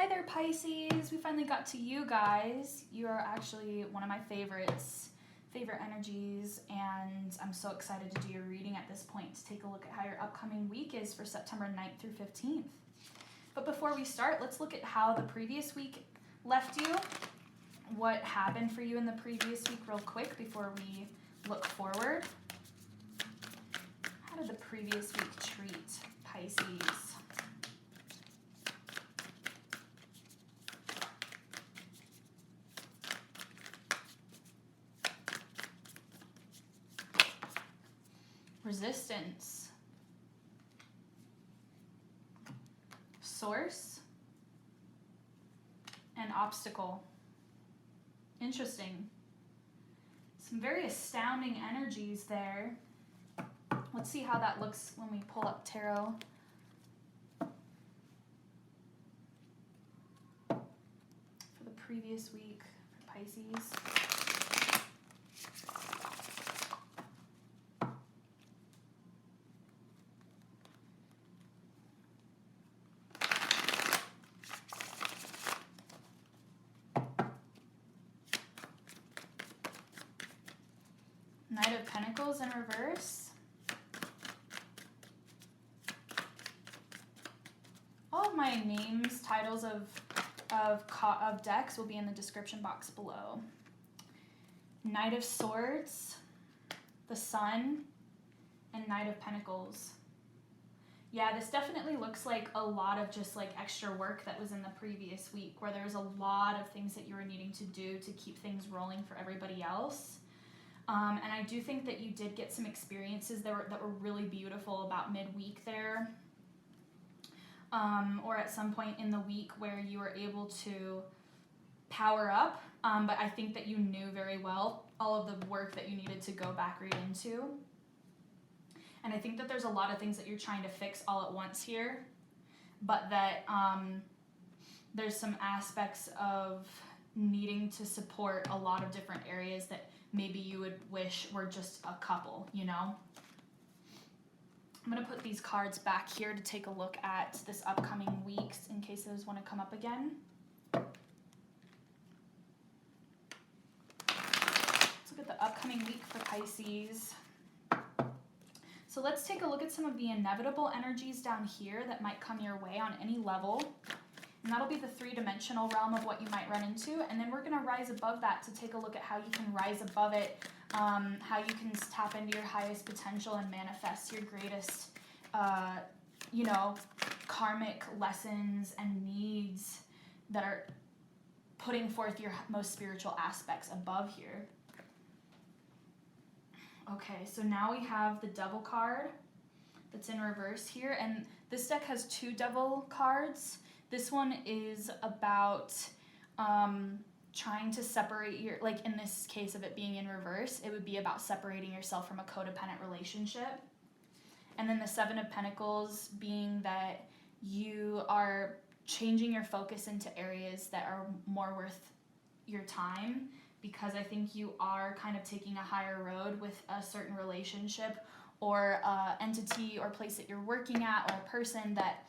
Hi there, Pisces. We finally got to you guys. You are actually one of my favorite energies, and I'm so excited to do your reading at this point to take a look at how your upcoming week is for September 9th through 15th. But before we start, let's look at how the previous week left you, what happened for you in the previous week real quick before we look forward. How did the previous week treat Pisces? Resistance, source, and obstacle. Interesting. Some very astounding energies there. Let's see how that looks when we pull up tarot. For the previous week for Pisces. Knight of Pentacles in reverse. All of my names, titles of decks will be in the description box below. Knight of Swords, the Sun, and Knight of Pentacles. Yeah, this definitely looks like a lot of just like extra work that was in the previous week, where there was a lot of things that you were needing to do to keep things rolling for everybody else. And I do think that you did get some experiences that were really beautiful about midweek there, or at some point in the week where you were able to power up, but I think that you knew very well all of the work that you needed to go back right into. And I think that there's a lot of things that you're trying to fix all at once here, but that there's some aspects of needing to support a lot of different areas that maybe you would wish were just a couple, you know? I'm going to put these cards back here to take a look at this upcoming weeks in case those want to come up again. Let's look at the upcoming week for Pisces. So let's take a look at some of the inevitable energies down here that might come your way on any level. And that'll be the three-dimensional realm of what you might run into. And then we're going to rise above that to take a look at how you can rise above it, how you can tap into your highest potential and manifest your greatest, karmic lessons and needs that are putting forth your most spiritual aspects above here. Okay, so now we have the Devil card that's in reverse here. And this deck has two Devil cards. This one is about trying to separate in this case of it being in reverse, it would be about separating yourself from a codependent relationship. And then the Seven of Pentacles being that you are changing your focus into areas that are more worth your time, because I think you are kind of taking a higher road with a certain relationship or entity or place that you're working at, or a person that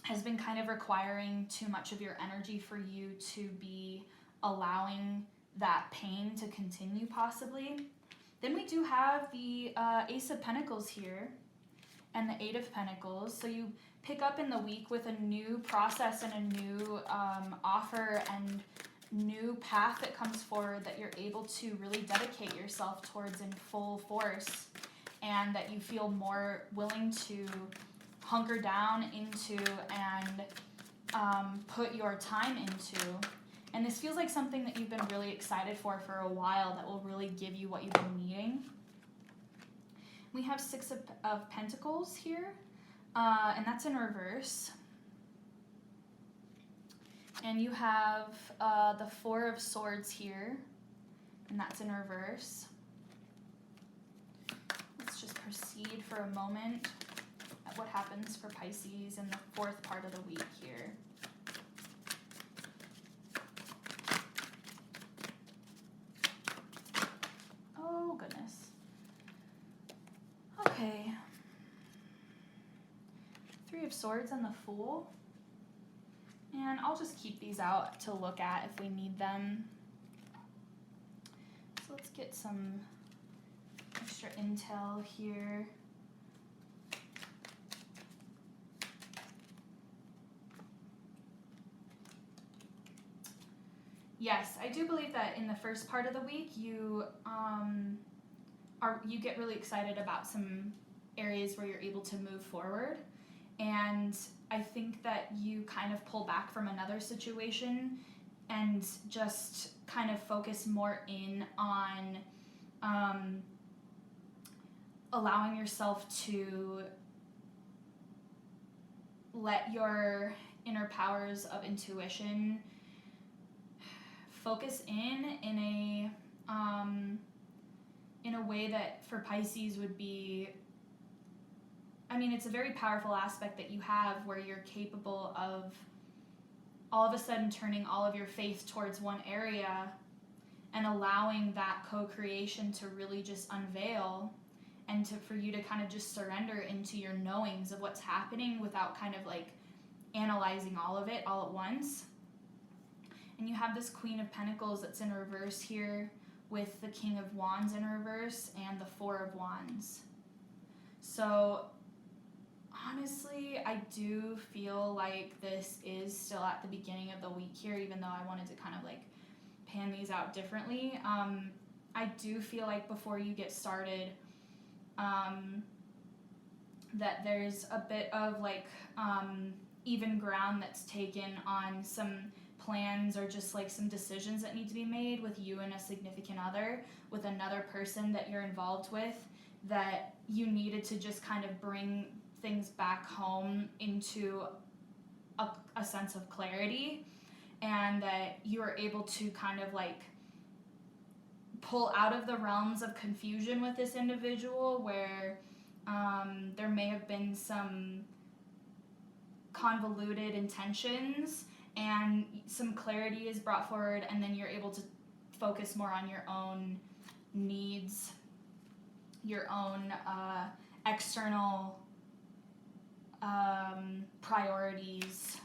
has been kind of requiring too much of your energy for you to be allowing that pain to continue possibly. Then we do have the Ace of Pentacles here and the Eight of Pentacles. So you pick up in the week with a new process and a new offer and new path that comes forward that you're able to really dedicate yourself towards in full force, and that you feel more willing to hunker down into and put your time into. And this feels like something that you've been really excited for a while, that will really give you what you've been needing. We have Six of Pentacles here, and that's in reverse. And you have the Four of Swords here, and that's in reverse. Let's just proceed for a moment at what happens for Pisces in the fourth part of the week here. Oh, goodness. Okay. Three of Swords and the Fool. And I'll just keep these out to look at if we need them. So let's get some extra intel here. Yes, I do believe that in the first part of the week you get really excited about some areas where you're able to move forward, and I think that you kind of pull back from another situation and just kind of focus more in on allowing yourself to let your inner powers of intuition focus in a way that for Pisces would be, I mean, it's a very powerful aspect that you have where you're capable of all of a sudden turning all of your faith towards one area and allowing that co-creation to really just unveil and for you to kind of just surrender into your knowings of what's happening without kind of like analyzing all of it all at once. And you have this Queen of Pentacles that's in reverse here with the King of Wands in reverse and the Four of Wands. So honestly, I do feel like this is still at the beginning of the week here, even though I wanted to kind of like pan these out differently. I do feel like before you get started, that there's a bit of like even ground that's taken on some plans or just like some decisions that need to be made with you and a significant other, with another person that you're involved with, that you needed to just kind of bring things back home into a sense of clarity, and that you are able to kind of like pull out of the realms of confusion with this individual where there may have been some convoluted intentions and some clarity is brought forward, and then you're able to focus more on your own needs, your own external priorities.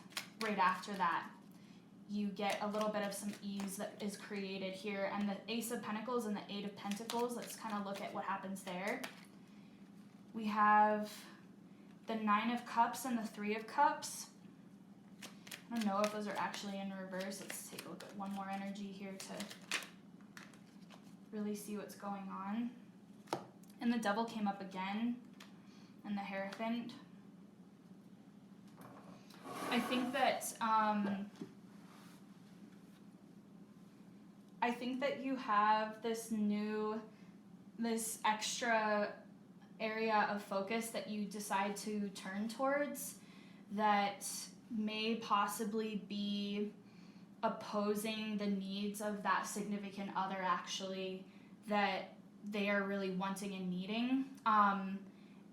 Right after that, you get a little bit of some ease that is created here. And the Ace of Pentacles and the Eight of Pentacles, let's kind of look at what happens there. We have the Nine of Cups and the Three of Cups. I don't know if those are actually in reverse. Let's take a look at one more energy here to really see what's going on. And the Devil came up again, and the Hierophant. I think that you have this extra area of focus that you decide to turn towards that may possibly be opposing the needs of that significant other, actually, that they are really wanting and needing.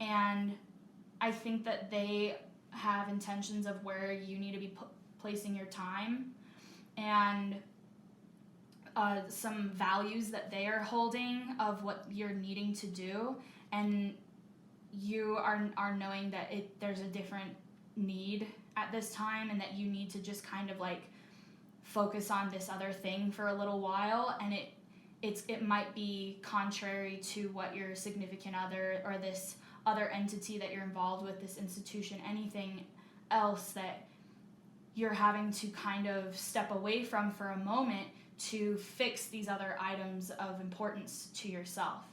And I think that they have intentions of where you need to be placing your time, and some values that they are holding of what you're needing to do, and you are knowing that there's a different need at this time, and that you need to just kind of like focus on this other thing for a little while, and it might be contrary to what your significant other or this other entity that you're involved with, this institution, anything else that you're having to kind of step away from for a moment to fix these other items of importance to yourself.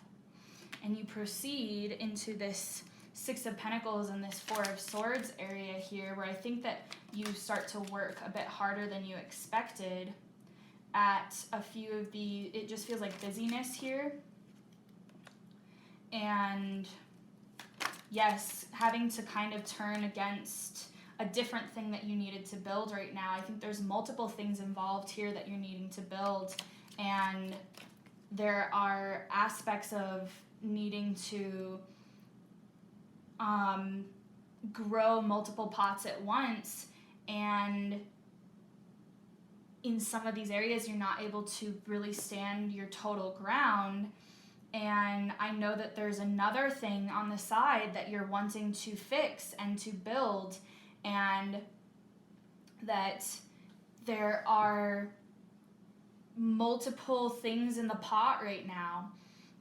And you proceed into this Six of Pentacles and this Four of Swords area here, where I think that you start to work a bit harder than you expected at a few of the, it just feels like busyness here. And yes, having to kind of turn against a different thing that you needed to build right now. I think there's multiple things involved here that you're needing to build, and there are aspects of needing to grow multiple pots at once, and in some of these areas you're not able to really stand your total ground. And I know that there's another thing on the side that you're wanting to fix and to build, and that there are multiple things in the pot right now,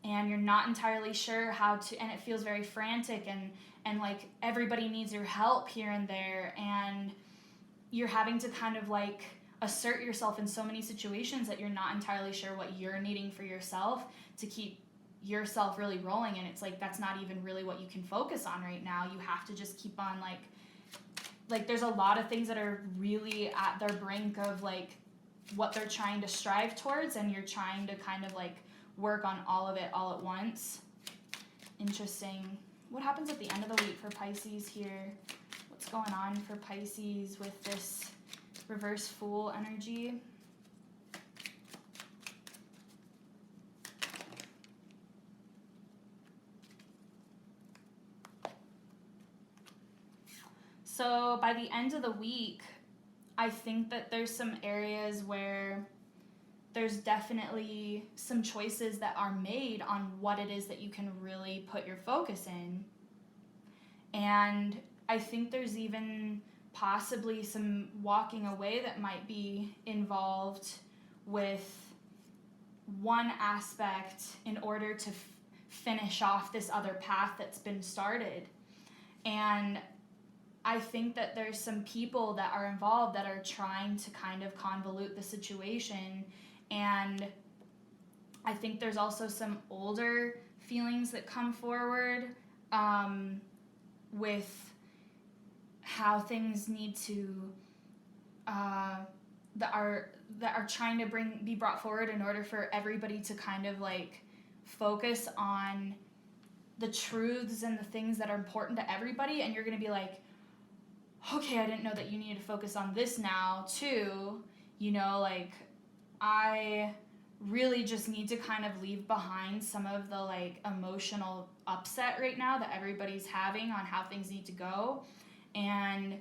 and you're not entirely sure how to, and it feels very frantic, and like everybody needs your help here and there, and you're having to kind of like assert yourself in so many situations that you're not entirely sure what you're needing for yourself to keep yourself really rolling. And it's like that's not even really what you can focus on right now. You have to just keep on like there's a lot of things that are really at their brink of like what they're trying to strive towards, and you're trying to kind of like work on all of it all at once. Interesting. What happens at the end of the week for Pisces here? What's going on for Pisces with this reverse Fool energy? So by the end of the week, I think that there's some areas where there's definitely some choices that are made on what it is that you can really put your focus in. And I think there's even possibly some walking away that might be involved with one aspect in order to finish off this other path that's been started. And I think that there's some people that are involved that are trying to kind of convolute the situation. And I think there's also some older feelings that come forward with how things need to that are trying to be brought forward in order for everybody to kind of like focus on the truths and the things that are important to everybody. And you're going to be like, okay, I didn't know that you needed to focus on this now too, you know, like I really just need to kind of leave behind some of the like emotional upset right now that everybody's having on how things need to go. And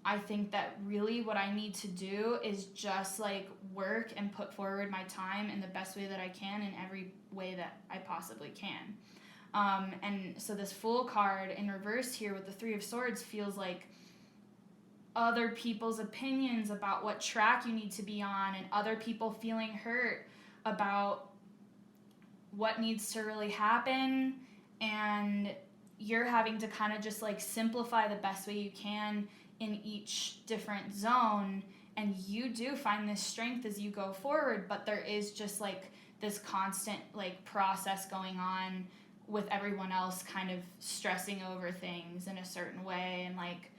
I think that really what I need to do is just like work and put forward my time in the best way that I can in every way that I possibly can. And so this Fool card in reverse here with the Three of Swords feels like other people's opinions about what track you need to be on, and other people feeling hurt about what needs to really happen, and you're having to kind of just like simplify the best way you can in each different zone. And you do find this strength as you go forward, but there is just like this constant like process going on with everyone else kind of stressing over things in a certain way. And like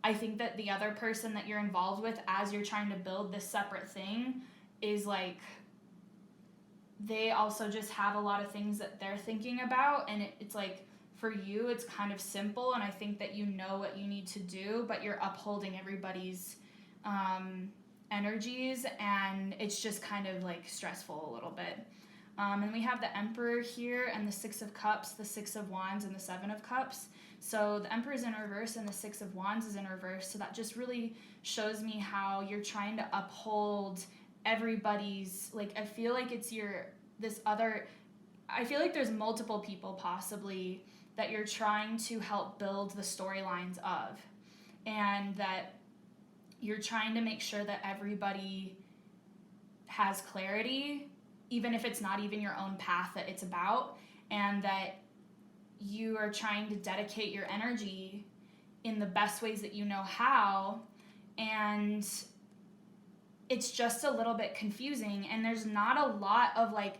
I think that the other person that you're involved with as you're trying to build this separate thing is like, they also just have a lot of things that they're thinking about. And it's like, for you, it's kind of simple. And I think that you know what you need to do, but you're upholding everybody's energies. And it's just kind of like stressful a little bit. And we have the Emperor here and the Six of Cups, the Six of Wands, and the Seven of Cups. So the Emperor is in reverse and the Six of Wands is in reverse. So that just really shows me how you're trying to uphold everybody's, like, I feel like it's I feel like there's multiple people possibly that you're trying to help build the storylines of. And that you're trying to make sure that everybody has clarity, even if it's not even your own path that it's about, and that you are trying to dedicate your energy in the best ways that you know how. And it's just a little bit confusing, and there's not a lot of like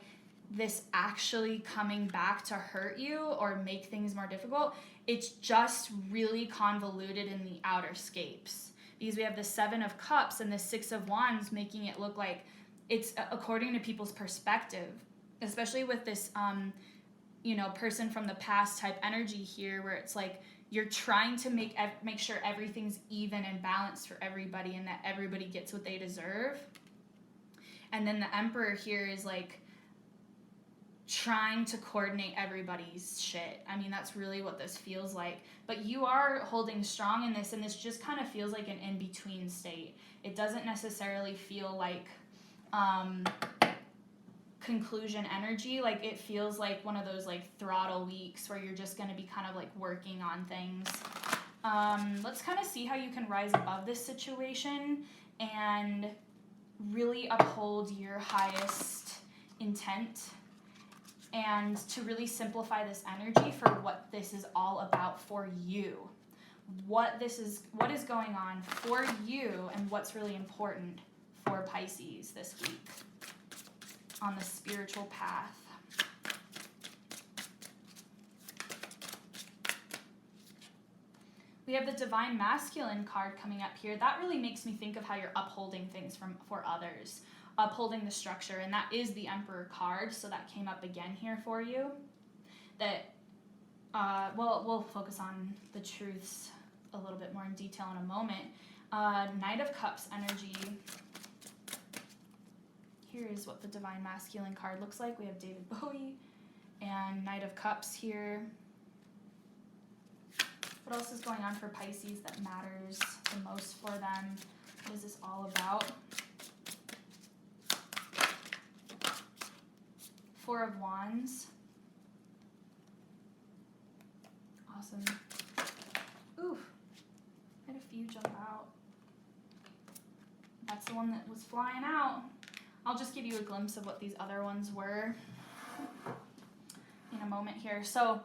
this actually coming back to hurt you or make things more difficult. It's just really convoluted in the outer scapes, because we have the Seven of Cups and the Six of Wands making it look like it's according to people's perspective, especially with this person from the past type energy here, where it's like you're trying to make sure everything's even and balanced for everybody, and that everybody gets what they deserve. And then the Emperor here is like trying to coordinate everybody's shit. I mean, that's really what this feels like. But you are holding strong in this, and this just kind of feels like an in-between state. It doesn't necessarily feel like conclusion energy. Like it feels like one of those like throttle weeks where you're just going to be kind of like working on things. Let's kind of see how you can rise above this situation and really uphold your highest intent, and to really simplify this energy for what this is all about for you. What is going on for you, and what's really important for Pisces this week on the spiritual path. We have the Divine Masculine card coming up here. That really makes me think of how you're upholding things for others, upholding the structure, and that is the Emperor card, so that came up again here for you. That, we'll focus on the truths a little bit more in detail in a moment. Knight of Cups energy. Here is what the Divine Masculine card looks like. We have David Bowie and Knight of Cups here. What else is going on for Pisces that matters the most for them? What is this all about? Four of Wands. Awesome. Oof. I had a few jump out. That's the one that was flying out. I'll just give you a glimpse of what these other ones were in a moment here. So,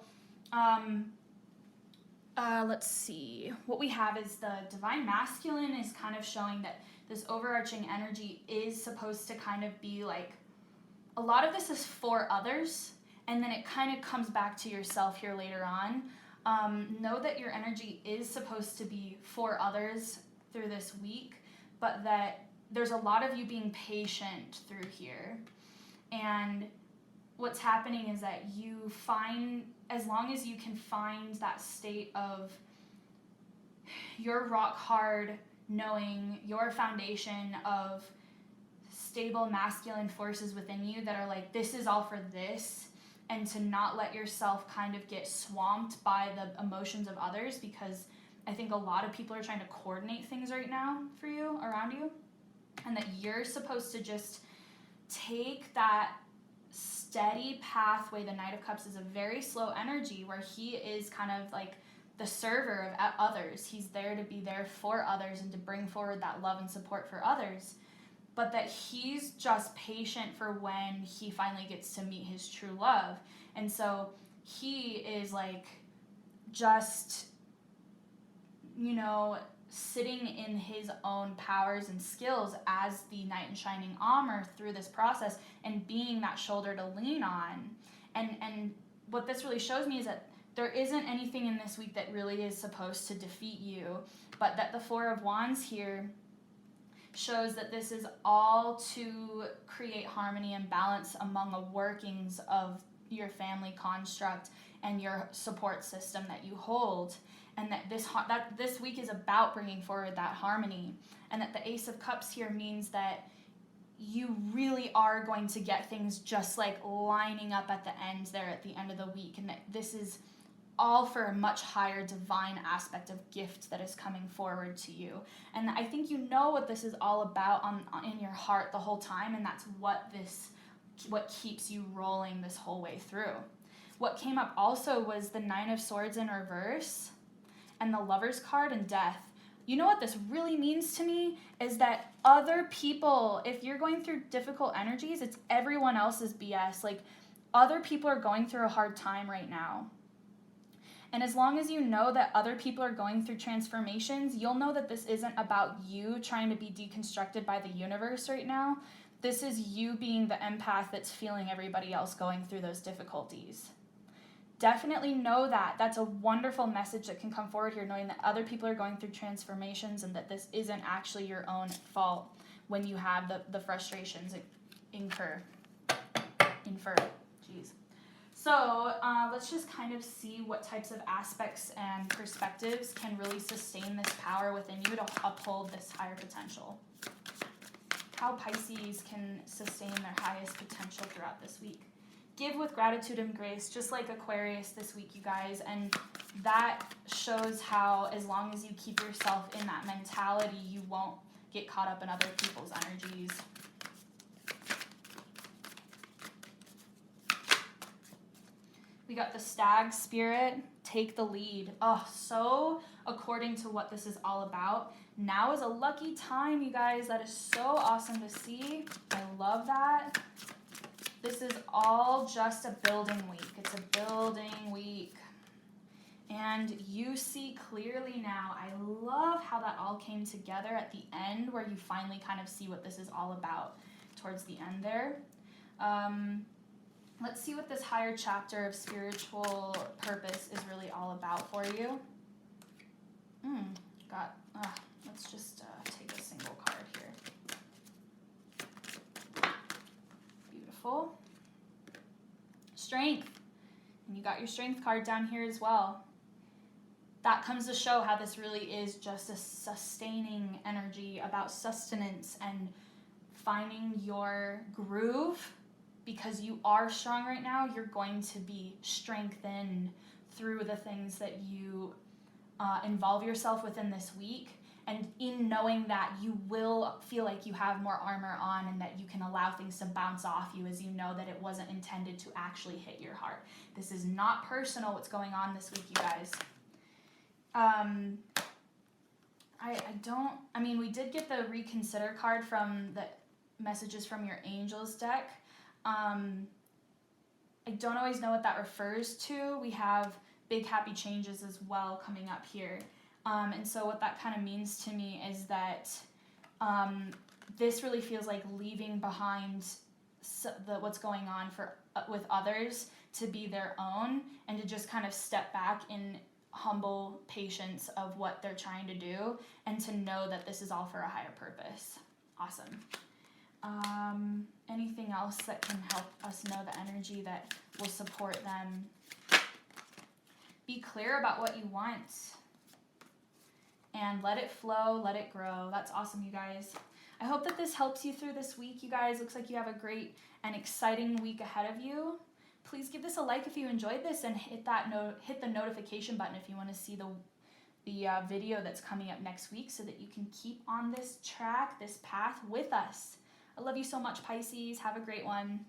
let's see. What we have is the Divine Masculine is kind of showing that this overarching energy is supposed to kind of be like, a lot of this is for others, and then it kind of comes back to yourself here later on. Know that your energy is supposed to be for others through this week, but that there's a lot of you being patient through here. And what's happening is that you find, as long as you can find that state of your rock hard knowing, your foundation of stable masculine forces within you that are like, this is all for this, and to not let yourself kind of get swamped by the emotions of others, because I think a lot of people are trying to coordinate things right now for you, around you, and that you're supposed to just take that steady pathway. The Knight of Cups is a very slow energy where he is kind of like the server of others. He's there to be there for others and to bring forward that love and support for others, but that he's just patient for when he finally gets to meet his true love. And so he is like just, you know, sitting in his own powers and skills as the knight in shining armor through this process and being that shoulder to lean on. And what this really shows me is that there isn't anything in this week that really is supposed to defeat you, but that the Four of Wands here shows that this is all to create harmony and balance among the workings of your family construct and your support system that you hold, and that this week is about bringing forward that harmony, and that the Ace of Cups here means that you really are going to get things just like lining up at the end there at the end of the week, and that this is all for a much higher divine aspect of gift that is coming forward to you. And I think you know what this is all about in your heart the whole time, and that's what keeps you rolling this whole way through. What came up also was the Nine of Swords in reverse and the Lover's card and Death. You know what this really means to me is that other people, if you're going through difficult energies, it's everyone else's BS. Like, other people are going through a hard time right now. And as long as you know that other people are going through transformations, you'll know that this isn't about you trying to be deconstructed by the universe right now. This is you being the empath that's feeling everybody else going through those difficulties. Definitely know that. That's a wonderful message that can come forward here, knowing that other people are going through transformations and that this isn't actually your own fault when you have the frustrations infer. Jeez. So let's just kind of see what types of aspects and perspectives can really sustain this power within you to uphold this higher potential. How Pisces can sustain their highest potential throughout this week. Give with gratitude and grace, just like Aquarius this week, you guys. And that shows how, as long as you keep yourself in that mentality, you won't get caught up in other people's energies. We got the Stag Spirit, take the lead. Oh, so according to what this is all about. Now is a lucky time, you guys. That is so awesome to see. I love that. This is all just a building week. It's a building week. And you see clearly now. I love how that all came together at the end, where you finally kind of see what this is all about towards the end there. Let's see what this higher chapter of spiritual purpose is really all about for you. Let's just take a single card here. Beautiful. Strength. And you got your strength card down here as well. That comes to show how this really is just a sustaining energy, about sustenance and finding your groove. Because you are strong right now, you're going to be strengthened through the things that you involve yourself within this week. And in knowing that, you will feel like you have more armor on and that you can allow things to bounce off you, as you know that it wasn't intended to actually hit your heart. This is not personal, what's going on this week, you guys. We did get the reconsider card from the messages from your angels deck. I don't always know what that refers to. We have big happy changes as well coming up here. And so what that kind of means to me is that this really feels like leaving behind what's going on with others to be their own, and to just kind of step back in humble patience of what they're trying to do, and to know that this is all for a higher purpose. Awesome. Anything else that can help us know the energy that will support them? Be clear about what you want and let it flow, let it grow. That's awesome, you guys. I hope that this helps you through this week, you guys. Looks like you have a great and exciting week ahead of you. Please give this a like if you enjoyed this, and hit the notification button if you want to see the video that's coming up next week, so that you can keep on this track, this path with us. I love you so much, Pisces. Have a great one.